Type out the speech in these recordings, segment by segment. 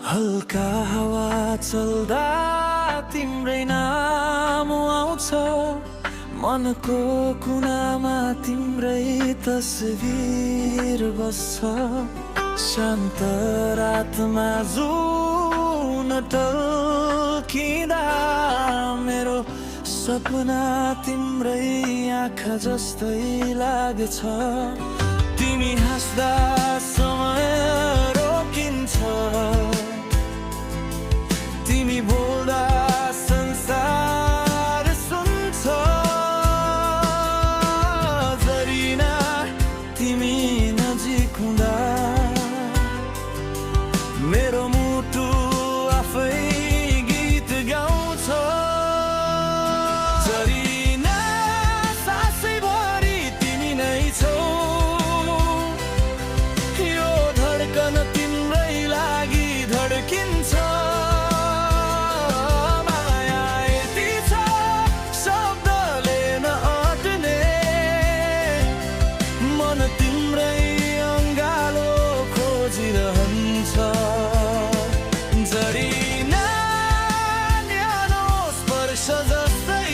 हल्का हावा चल्दा तिम्रै नाम आउँछ, मनको कुनामा तिम्रै तस्बिर बस्छ। शान्त रातमा जुन टल्किँदा मेरो सपना तिम्रै आँखा जस्तै लाग्छ। तिमी हाँस्दा समय रोकिन्छ, तिमी बोल्दा संसार सुन्छ। जरिना तिमी नजिक हुँदा मेरो मुटु आफै गीत गाउँछ। जरिना सासैभरि तिमी नै छौ, यो धड्कन तिम्रै लागि धड्किन्छ। माया यति छ शब्दले नअट्ने, मन तिम्रै अङ्गालो खोजिरहन्छ। जरिना न्यानो स्पर्श जस्तै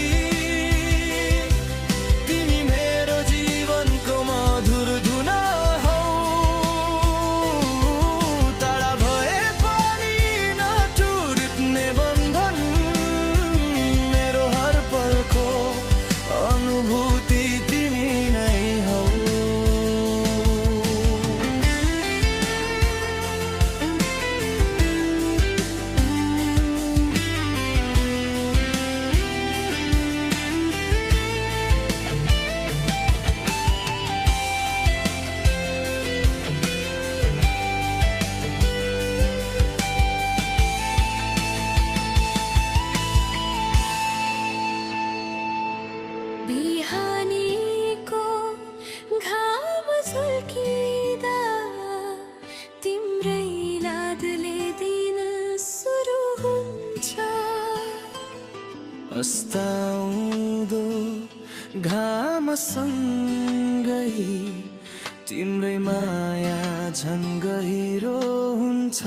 तिमी मेरो जीवनको मधुर धुन हौ। टाढा भए पनि नटुट्ने बन्धन, मेरो हर पलको अनुभूति तिमी नै हौ। बिहानीको घाम झुल्किँदा तिम्रै यादले दिन सुरु हुन्छ। अस्ताउँदो घामसँगै तिम्रै माया झन् गहिरो हुन्छ।